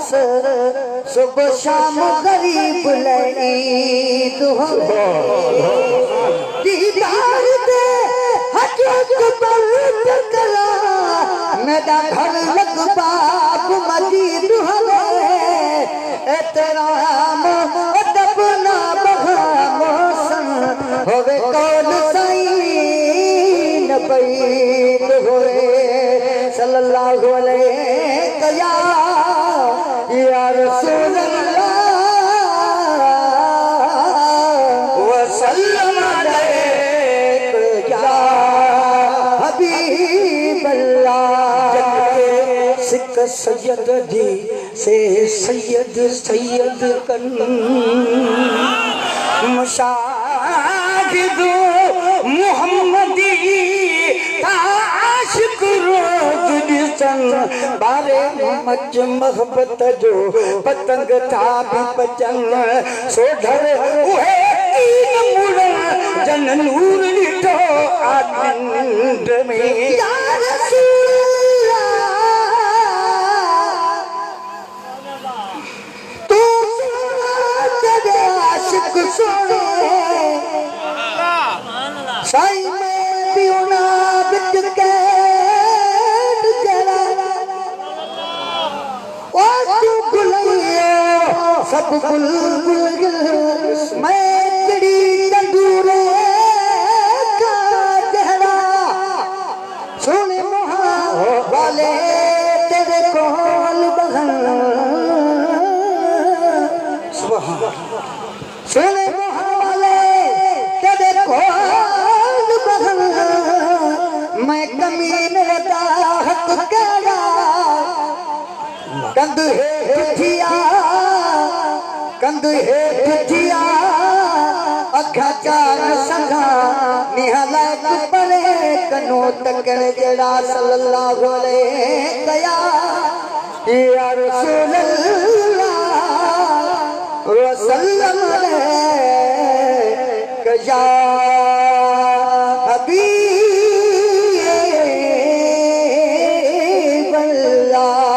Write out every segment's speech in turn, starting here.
सुबह शाम गरीब ईद हो दीदार दे हजरत पर करा मेरा घर लग बाप मजीद हो एहतराम अदब ना बहा मौसम होवे कौन सही नबीद होए सल्लल्लाहु अलैहि या रसूल अल्लाह वसल्लम अलैहि या हबीब अल्लाह सिक सैयद जी से सैयद सैयद कन मुशाहिद मुहम्मदी आशिक रोज दिसन बारे मच मोहब्बत जो पतंग था भी बचन सो घर उहे तीन मुड़ जन नूर लिटो आनंद में या रसूल तू तेरे आशिक सोने साई में पियोना बिच के सब बुलबुल मैं चिड़ी तंदूरे का चेहरा सोने मोहा वाले तेरे कोल बगल सोने मोहा वाले तेरे कोल बगल मैं कमीने दा हक करा कंद है पिठिया अखा चार संगा निहलाक परे कनो तकड़ जड़ा सल्लल्लाहु अलैहि या रसूल अल्लाह वसल्लम अलैहि या हबीब अल्लाह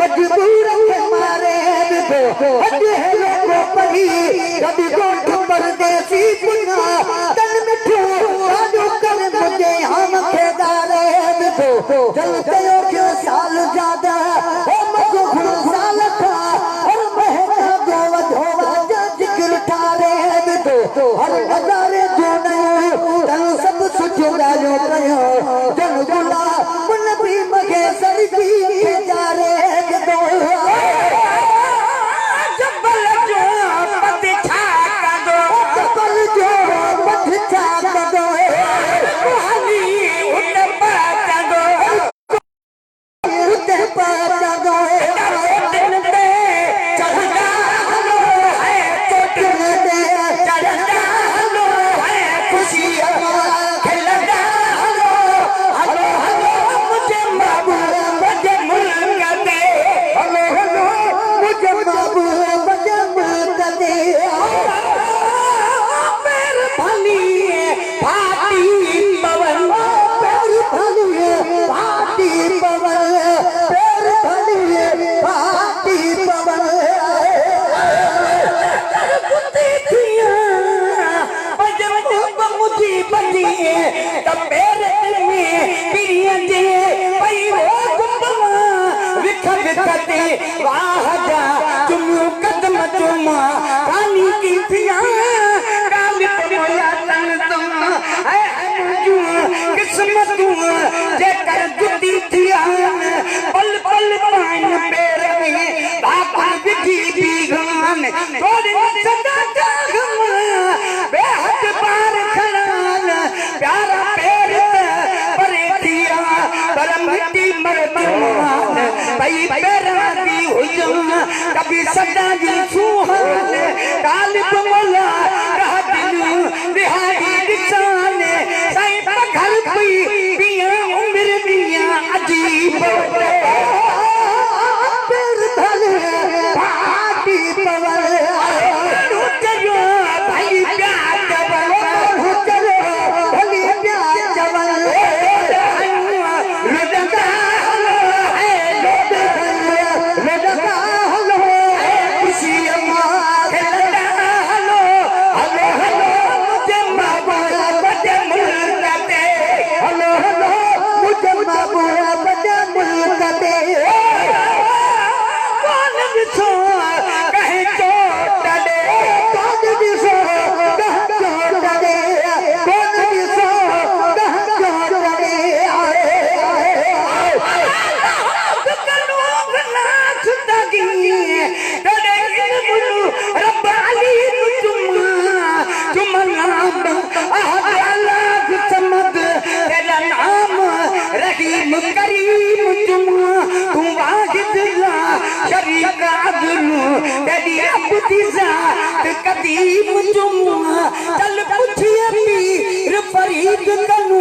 मजबूर मारे कभी गोठ परदेसी पुना तन मिठो राजो कर मुझे हम खेदारे जलते हो क्यों साल ज्यादा ओ मगो साल था और महना गोवा धोवा जिक्र ठारे हर नजारे जो नहीं तन सब सुझोड़ा जो कयो जन गुला मुन भी मगे सरदी जा रे जबल जो पति छा दो धनी भाटी पवन पैर धनी भाटी पवन पैर धनी भाटी पवन मुझी बनी तब मेरे में प्रिय दे पई वो गुम्बा विखर कटे वाह जा तुम कदम तुम कानी की थिया काल पमला तन तुम है मुझू किस्मत जे कर गुदी थिया पल पल पाइन पैर में बाबा विधि बीगान थोड़ी सदा जागम बेहद पार प्यारा पैर परे दिया पर मिट्टी मरमान भाई पैरा दी हुई कभी सदा जी सुहान काल पमला रह दिल रिहाई दिशान साईं पखल पई पिया उम्र दिया अजीब पैर धल भाटी पवन भाई प्यार करीम तुम वाहिद ला शरीक अदलू तेरी अब्दी जात कदीम तुम चल पुछिए पीर फरीद तनु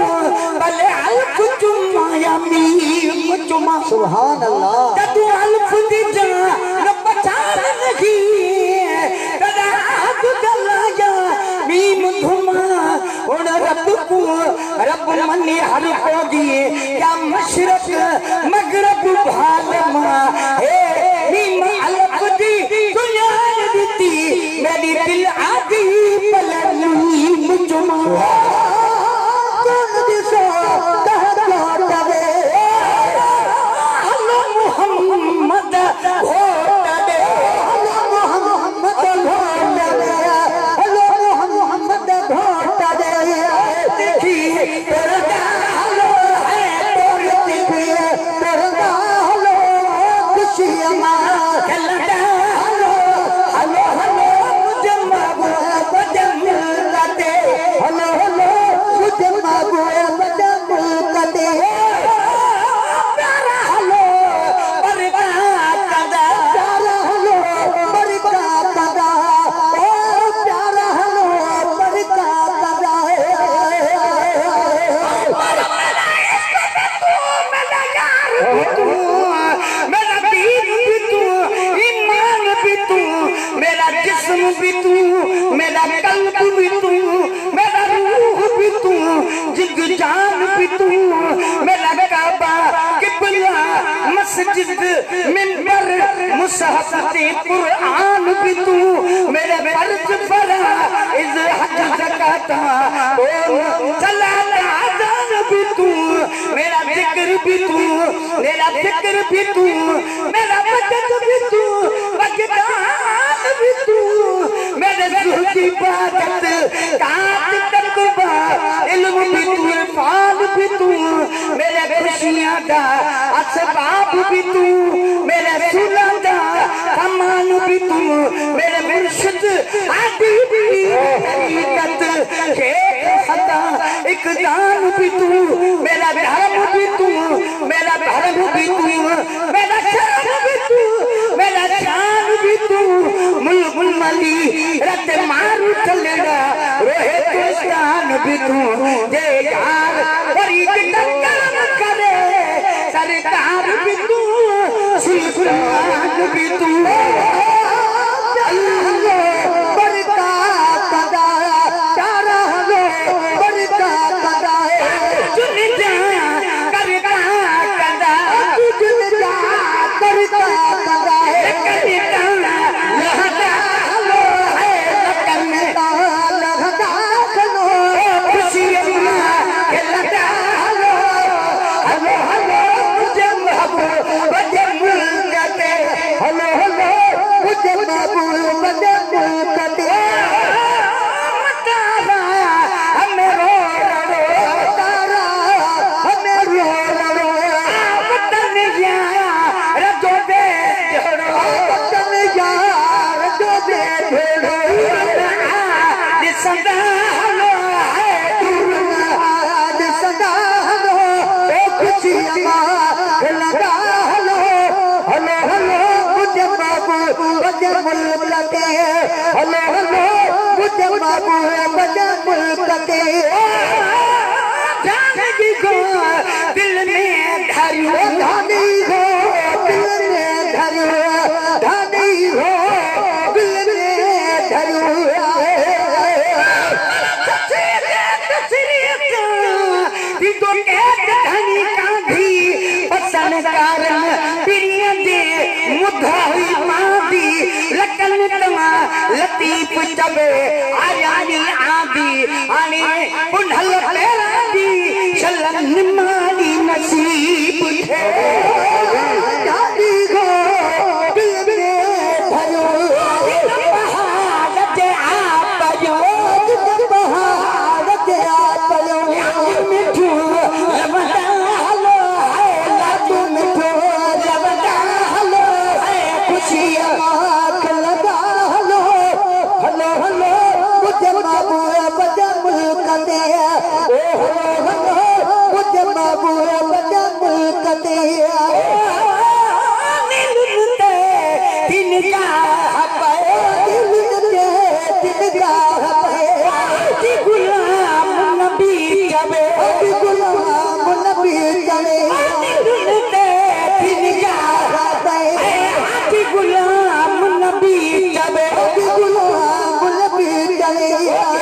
भले अल्फ तुम या मीर तुम सुभान अल्लाह तू अल्फ दी जा न पहचान नहीं तेरा अब्दुल्ला या मीम तुम उन रब को रब मने हर को दिए क्या मशरक मगरब भालमा हे नीम अलफ दी दुनिया दी मेरी दिल आदि पलनी मुझमा कौन दिसो कह तवे अल्लाह मोहम्मद हो तवे अल्लाह मोहम्मद हो तवे अल्लाह मोहम्मद हो तवे देखी तेरा हलो है तोर देखी तेरा हलो खुशियां खेलता हलो हलो हलो मुझे माबू बदम करते हलो हलो मुझे माबू बदम करते प्यारा हलो बरकत कदा प्यारा हलो बरकत कदा ओ प्यारा हलो बरकत कदा मेरा दीन भी तू ईमान भी तू मेरा जिस्म भी तू मेरा कल्ब भी तू मेरा रूह भी तू जिग जान भी तू मेरा काबा किबला मस्जिद मिंबर मुसहफ कुरान भी तू मेरे फर्ज फराइज हज ज़कात ओ सलात अज़ान भी तू मेरा जिक्र भी तू मेरा फिक्र भी तू मेरा मदद भी तू वजदान भी तू मेरे ज़ुहद इबादत कात तक़वा इल्म भी तू इरफान भी तू मेरे खुशियां दा असबाब भी तू मेरे सुलह दा सामान भी तू मेरे मुर्शिद आदि भी तरीक़त के सदा एक जान भी तू मेरा धर्म भी तू मेरा धर्म भी तू मेरा शर्म भी तू मेरा जान भी तू मुल्क मली रत मारू चलेगा रोहे तुस्तान भी तू जे यार फरीद टक्कर करे सरकार भी तू सुल्तान भी तू अल्लाह बरकत कदा प्यारा सदा हलो है आज सदा हलो खुशी लगा हलो हलो हलो मुझे बाबू मुझे मुल्क के हलो हलो मुझे बाबू मुझे मुल्क के जानगी को दिल में धरियो धानी हो दिल में धरियो धानी हो दिल में धरियो कारण प्रिय दे मुधाई मादी लकन तमा लतीफ जबे आयानी आदी आने पुनहल तेरादी शलन माली नसीब थे जादी गो दिल में भयो बहादत आप भयो बहादत आप भयो मिठू गुलाम नबी चले